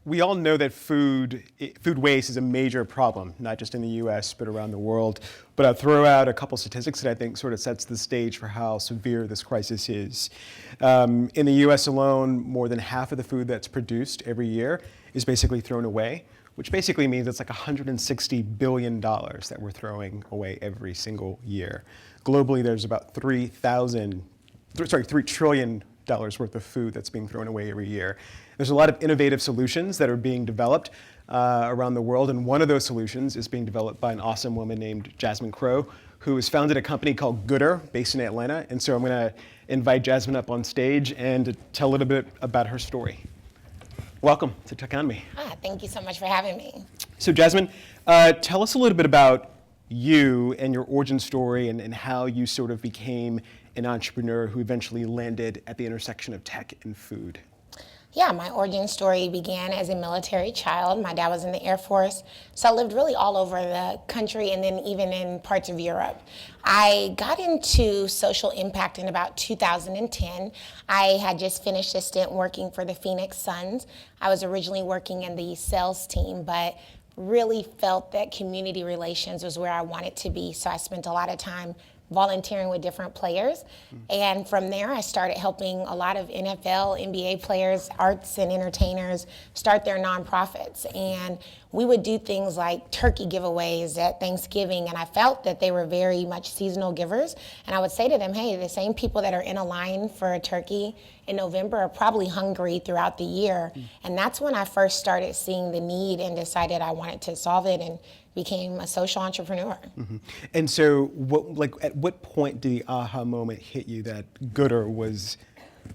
We all know that food waste is a major problem, not just in the US, but around the world. But I'll throw out a couple statistics that I think sort of sets the stage for how severe this crisis is. In the US alone, more than half of the food that's produced every year is basically thrown away, which basically means it's like $160 billion that we're throwing away every single year. Globally, there's about $3 trillion worth of food that's being thrown away every year. There's a lot of innovative solutions that are being developed around the world, and one of those solutions is being developed by an awesome woman named Jasmine Crowe, who has founded a company called Goodr, based in Atlanta. And so I'm going to invite Jasmine up on stage and to tell a little bit about her story. Welcome to Techonomy. Thank you so much for having me. So Jasmine, tell us a little bit about you and your origin story and how you sort of became an entrepreneur who eventually landed at the intersection of tech and food. Yeah, my origin story began as a military child. My dad was in the Air Force, so I lived really all over the country and then even in parts of Europe. I got into social impact in about 2010. I had just finished a stint working for the Phoenix Suns. I was originally working in the sales team, but really felt that community relations was where I wanted to be, so I spent a lot of time volunteering with different players. And from there, I started helping a lot of NFL, NBA players, arts and entertainers start their nonprofits. And we would do things like turkey giveaways at Thanksgiving, and I felt that they were very much seasonal givers. And I would say to them, hey, the same people that are in a line for a turkey in November are probably hungry throughout the year. And that's when I first started seeing the need and decided I wanted to solve it and became a social entrepreneur. And so at what point did the aha moment hit you that Goodr was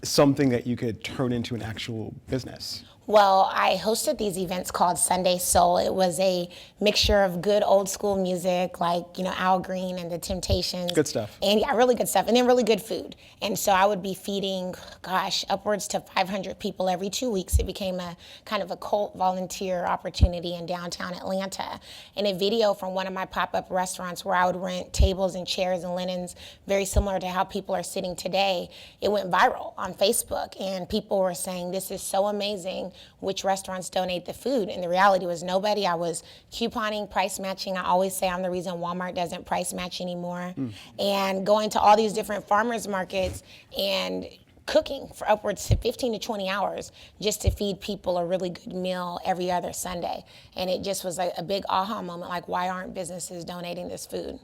something that you could turn into an actual business? Well, I hosted these events called Sunday Soul. It was a mixture of good old school music like, Al Green and the Temptations. Good stuff. And yeah, really good stuff. And then really good food. And so I would be feeding, upwards to 500 people every 2 weeks. It became a kind of a cult volunteer opportunity in downtown Atlanta. And a video from one of my pop-up restaurants where I would rent tables and chairs and linens, very similar to how people are sitting today, it went viral on Facebook. And people were saying, this is so amazing. Which restaurants donate the food? And the reality was nobody. I was couponing, price matching. I always say I'm the reason Walmart doesn't price match anymore. And going to all these different farmers markets and cooking for upwards to 15 to 20 hours just to feed people a really good meal every other Sunday. And it just was like a big aha moment, like why aren't businesses donating this food?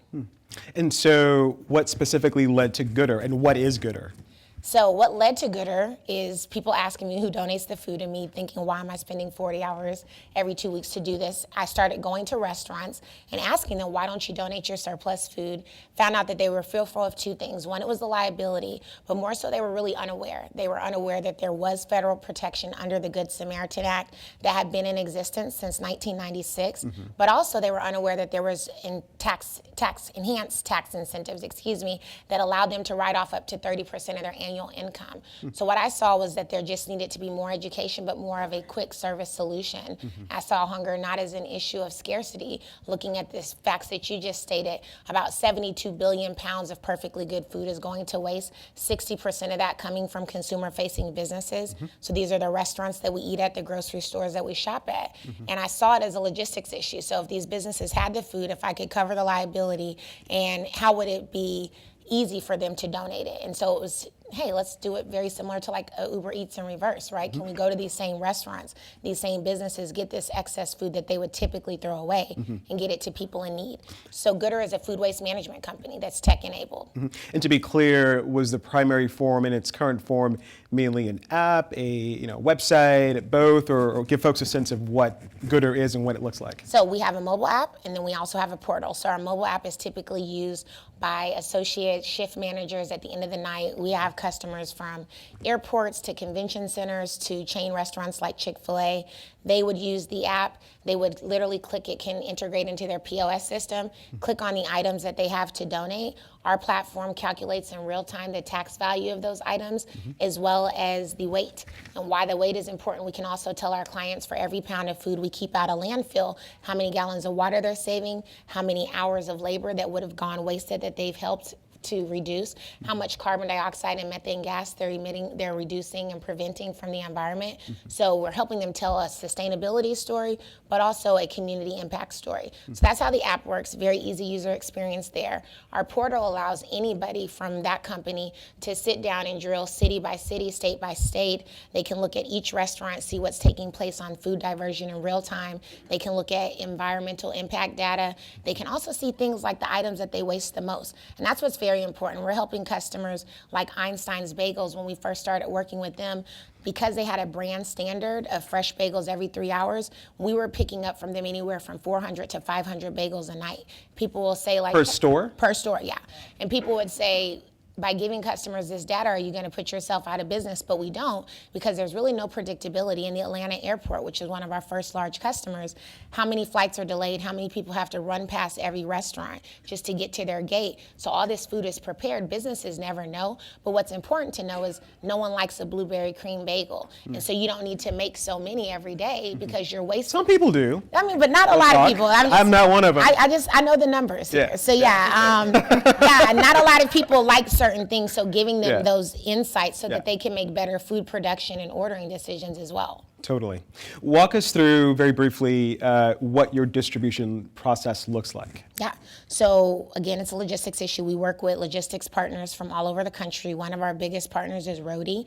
And so what specifically led to Goodr, and what is Goodr? So what led to Goodr is people asking me who donates the food and me thinking, why am I spending 40 hours every 2 weeks to do this? I started going to restaurants and asking them, why don't you donate your surplus food? Found out that they were fearful of two things. One, it was the liability, but more so they were really unaware. They were unaware that there was federal protection under the Good Samaritan Act that had been in existence since 1996, but also they were unaware that there was enhanced tax incentives, that allowed them to write off up to 30% of their annual income. So what I saw was that there just needed to be more education, but more of a quick service solution. I saw hunger not as an issue of scarcity, looking at this facts that you just stated, about 72 billion pounds of perfectly good food is going to waste, 60% of that coming from consumer-facing businesses. So these are the restaurants that we eat at, the grocery stores that we shop at. And I saw it as a logistics issue. So if these businesses had the food, if I could cover the liability, and how would it be easy for them to donate it? And so it was, hey, let's do it very similar to like a Uber Eats in reverse, right? Can we go to these same restaurants, these same businesses, get this excess food that they would typically throw away and get it to people in need? So Goodr is a food waste management company that's tech enabled. And to be clear, was the primary form in its current form mainly an app, a website, both, or give folks a sense of what Goodr is and what it looks like? So we have a mobile app, and then we also have a portal. So our mobile app is typically used by associate shift managers at the end of the night. We have customers from airports to convention centers to chain restaurants like Chick-fil-A. They would use the app. They would literally click it, can integrate into their POS system, click on the items that they have to donate. Our platform calculates in real time the tax value of those items, as well as the weight. And why the weight is important, we can also tell our clients for every pound of food we keep out of landfill, how many gallons of water they're saving, how many hours of labor that would have gone wasted that they've helped to reduce, how much carbon dioxide and methane gas they're reducing and preventing from the environment. So we're helping them tell a sustainability story, but also a community impact story. So that's how the app works, very easy user experience there. Our portal allows anybody from that company to sit down and drill city by city, state by state. They can look at each restaurant, see what's taking place on food diversion in real time. They can look at environmental impact data. They can also see things like the items that they waste the most. And that's what's very important. We're helping customers like Einstein's Bagels when we first started working with them. Because they had a brand standard of fresh bagels every 3 hours, we were picking up from them anywhere from 400 to 500 bagels a night. People will say like— Per store? Per store, yeah. And people would say, by giving customers this data, are you going to put yourself out of business? But we don't, because there's really no predictability. In the Atlanta airport, which is one of our first large customers, how many flights are delayed, how many people have to run past every restaurant just to get to their gate. So all this food is prepared. Businesses never know. But what's important to know is no one likes a blueberry cream bagel. And so you don't need to make so many every day because you're wasting. Some people do. I mean, but not a lot of people. I'm not one of them. I know the numbers here. Yeah. So yeah, not a lot of people like certain things. So giving them those insights so that they can make better food production and ordering decisions as well. Totally. Walk us through very briefly what your distribution process looks like. Yeah. So again, it's a logistics issue. We work with logistics partners from all over the country. One of our biggest partners is Roadie.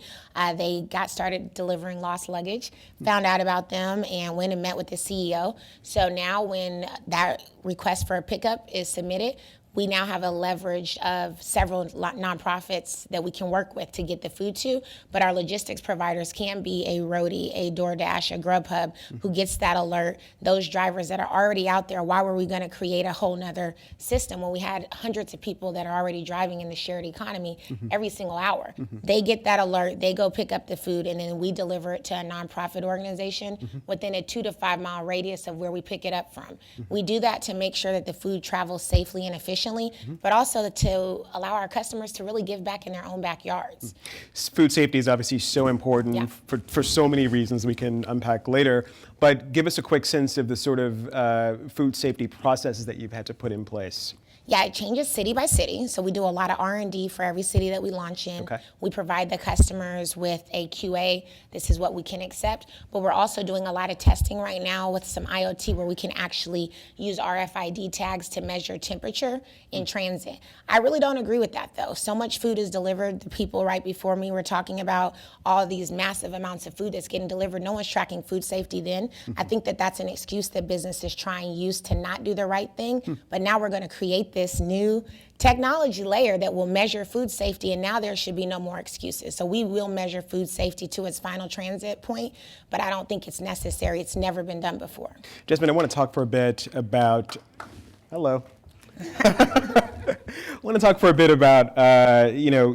They got started delivering lost luggage, found out about them, and went and met with the CEO. So now when that request for a pickup is submitted, we now have a leverage of several nonprofits that we can work with to get the food to, but our logistics providers can be a Roadie, a DoorDash, a Grubhub, who gets that alert. Those drivers that are already out there, why were we going to create a whole nother system when we had hundreds of people that are already driving in the shared economy every single hour? They get that alert, they go pick up the food, and then we deliver it to a nonprofit organization within a 2 to 5 mile radius of where we pick it up from. We do that to make sure that the food travels safely and efficiently, but also to allow our customers to really give back in their own backyards. Food safety is obviously so important for so many reasons we can unpack later, but give us a quick sense of the sort of food safety processes that you've had to put in place. Yeah, it changes city by city. So we do a lot of R&D for every city that we launch in. Okay. We provide the customers with a QA. This is what we can accept. But we're also doing a lot of testing right now with some IoT where we can actually use RFID tags to measure temperature in transit. I really don't agree with that, though. So much food is delivered. The people right before me were talking about all these massive amounts of food that's getting delivered. No one's tracking food safety then. I think that that's an excuse that businesses try and use to not do the right thing. But now we're going to create this new technology layer that will measure food safety, and now there should be no more excuses. So we will measure food safety to its final transit point, but I don't think it's necessary. It's never been done before. Jasmine, I want to talk for a bit about, hello. I want to talk for a bit about,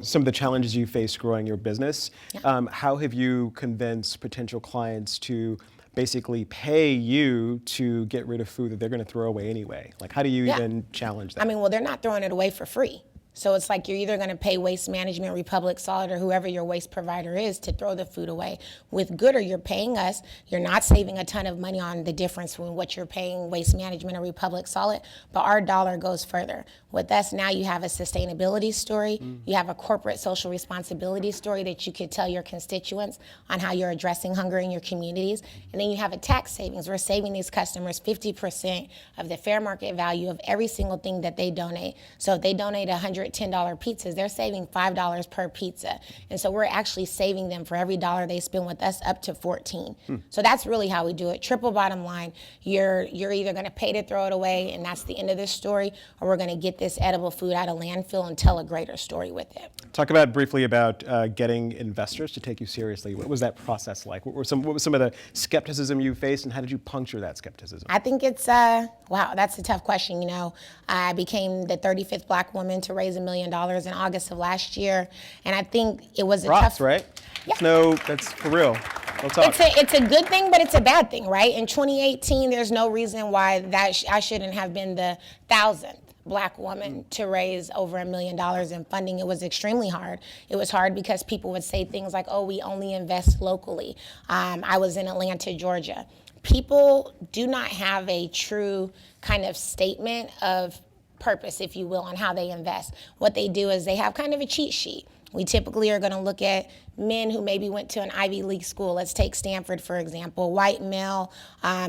some of the challenges you face growing your business. Yeah. How have you convinced potential clients to basically pay you to get rid of food that they're going to throw away anyway? Like, how do you even challenge that? I mean, well, they're not throwing it away for free. So it's like you're either going to pay Waste Management, Republic Solid, or whoever your waste provider is to throw the food away. With Gooder, you're paying us. You're not saving a ton of money on the difference between what you're paying Waste Management or Republic Solid, but our dollar goes further. With us now, you have a sustainability story. You have a corporate social responsibility story that you could tell your constituents on how you're addressing hunger in your communities. And then you have a tax savings. We're saving these customers 50% of the fair market value of every single thing that they donate. So if they donate $110 pizzas, they're saving $5 per pizza. And so we're actually saving them for every dollar they spend with us up to 14. So that's really how we do it. Triple bottom line, you're either going to pay to throw it away, and that's the end of this story, or we're going to get this edible food out of landfill and tell a greater story with it. Talk briefly about getting investors to take you seriously. What was that process like? What was some of the skepticism you faced, and how did you puncture that skepticism? I think it's, wow, that's a tough question. You know, I became the 35th Black woman to raise $1 million in August of last year, and I think it was a Props, tough. right? Yeah. That's for real. We'll talk. It's a good thing, but it's a bad thing, right? In 2018, there's no reason why that I shouldn't have been the 1,000th Black woman to raise over $1 million in funding. It was extremely hard. It was hard because people would say things like, oh, we only invest locally. I was in Atlanta, Georgia. People do not have a true kind of statement of purpose, if you will, on how they invest. What they do is they have kind of a cheat sheet. We typically are going to look at men who maybe went to an Ivy League school. Let's take Stanford, for example. White male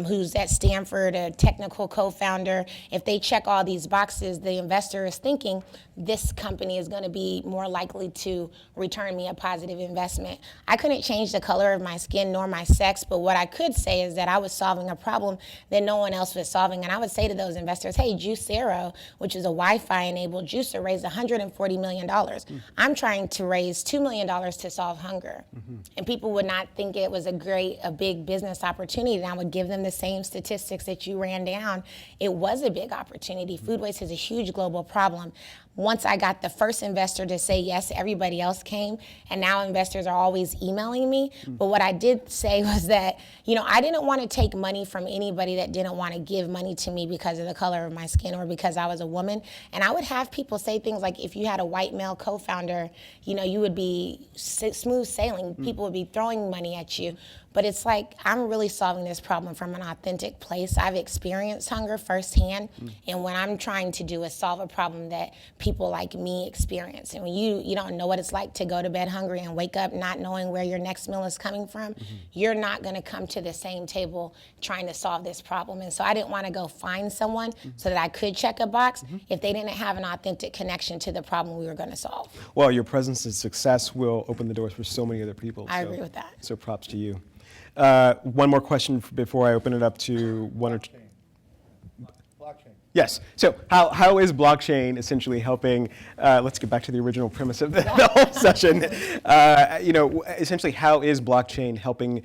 who's at Stanford, a technical co-founder. If they check all these boxes, the investor is thinking this company is going to be more likely to return me a positive investment. I couldn't change the color of my skin nor my sex, but what I could say is that I was solving a problem that no one else was solving. And I would say to those investors, hey, Juicero, which is a Wi-Fi enabled juicer, raised $140 million. I'm trying to raise $2 million to solve hunger. And people would not think it was a big business opportunity. And I would give them the same statistics that you ran down. It was a big opportunity. Food waste is a huge global problem. Once I got the first investor to say yes, everybody else came, and now investors are always emailing me. But what I did say was that, I didn't want to take money from anybody that didn't want to give money to me because of the color of my skin or because I was a woman. And I would have people say things like, if you had a white male co-founder, you would be smooth sailing. People would be throwing money at you. But it's like, I'm really solving this problem from an authentic place. I've experienced hunger firsthand, and what I'm trying to do is solve a problem that people like me experience. And when you don't know what it's like to go to bed hungry and wake up not knowing where your next meal is coming from, you're not gonna come to the same table trying to solve this problem. And so I didn't wanna go find someone so that I could check a box if they didn't have an authentic connection to the problem we were gonna solve. Well, your presence and success will open the doors for so many other people. I agree with that. So props to you. One more question before I open it up to one or two. Blockchain. Yes. So how is blockchain essentially helping? Let's get back to the original premise of the whole session. Essentially, how is blockchain helping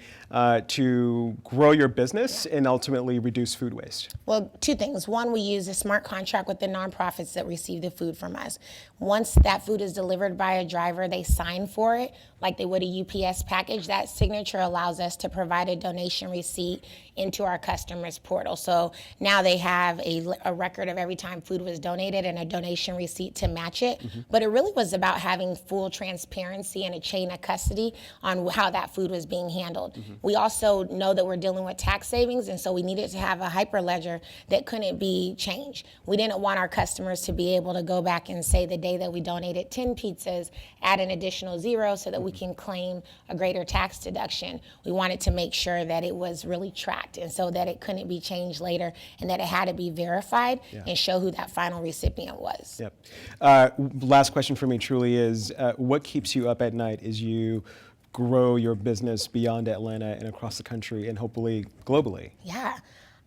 to grow your business and ultimately reduce food waste? Well, two things. One, we use a smart contract with the nonprofits that receive the food from us. Once that food is delivered by a driver, they sign for it like they would a UPS package. That signature allows us to provide a donation receipt into our customers' portal. So now they have a record of every time food was donated and a donation receipt to match it. But it really was about having full transparency and a chain of custody on how that food was being handled. We also know that we're dealing with tax savings, and so we needed to have a hyperledger that couldn't be changed. We didn't want our customers to be able to go back and say the day that we donated 10 pizzas, add an additional 0 so that we can claim a greater tax deduction. We wanted to make sure that it was really tracked, and so that it couldn't be changed later, and that it had to be verified and show who that final recipient was. Yep. Last question for me truly is, what keeps you up at night as you grow your business beyond Atlanta and across the country and hopefully globally? Yeah.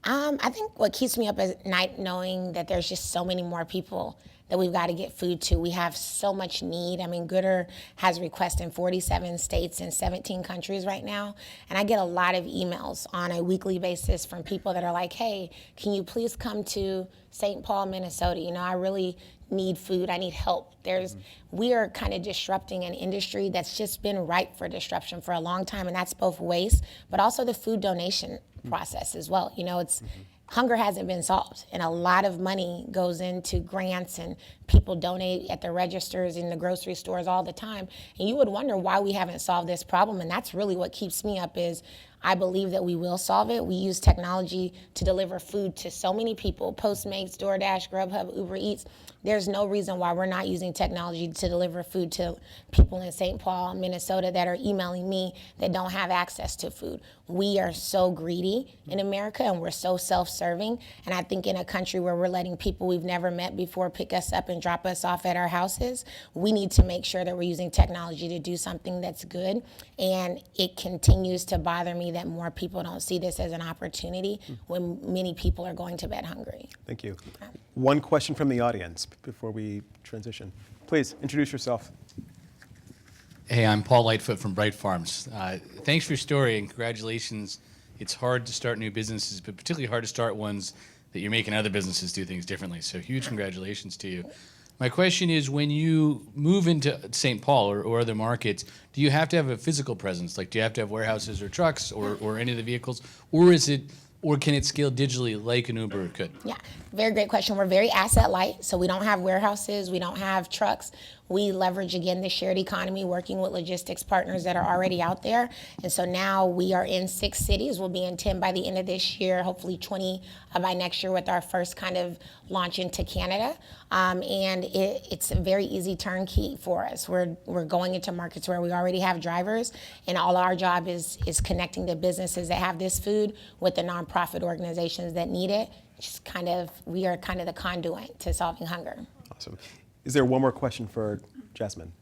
I think what keeps me up at night knowing that there's just so many more people that we've got to get food to. We have so much need. I mean, Gooder has requests in 47 states and 17 countries right now. And I get a lot of emails on a weekly basis from people that are like, hey, can you please come to St. Paul, Minnesota? I really need food. I need help. We are kind of disrupting an industry that's just been ripe for disruption for a long time, and that's both waste, but also the food donation process as well. Hunger hasn't been solved, and a lot of money goes into grants, and people donate at the registers in the grocery stores all the time. And you would wonder why we haven't solved this problem, and that's really what keeps me up is I believe that we will solve it. We use technology to deliver food to so many people, Postmates, DoorDash, Grubhub, Uber Eats. There's no reason why we're not using technology to deliver food to people in St. Paul, Minnesota that are emailing me that don't have access to food. We are so greedy in America, and we're so self-serving. And I think in a country where we're letting people we've never met before pick us up and drop us off at our houses, we need to make sure that we're using technology to do something that's good. And it continues to bother me that more people don't see this as an opportunity when many people are going to bed hungry. Thank you. One question from the audience before we transition. Please introduce yourself. Hey, I'm Paul Lightfoot from Bright Farms. Thanks for your story and congratulations. It's hard to start new businesses, but particularly hard to start ones that you're making other businesses do things differently. So huge congratulations to you. My question is, when you move into St. Paul or other markets, do you have to have a physical presence? Like, do you have to have warehouses or trucks or any of the vehicles? Or can it scale digitally like an Uber could? Yeah, very great question. We're very asset light, so we don't have warehouses, we don't have trucks. we leverage, again, the shared economy, working with logistics partners that are already out there. And so now we are in 6 cities. We'll be in 10 by the end of this year, hopefully 20 by next year with our first kind of launch into Canada. And it's a very easy turnkey for us. We're going into markets where we already have drivers, and all our job is connecting the businesses that have this food with the nonprofit organizations that need it. Just kind of, we are kind of the conduit to solving hunger. Awesome. Is there one more question for Jasmine?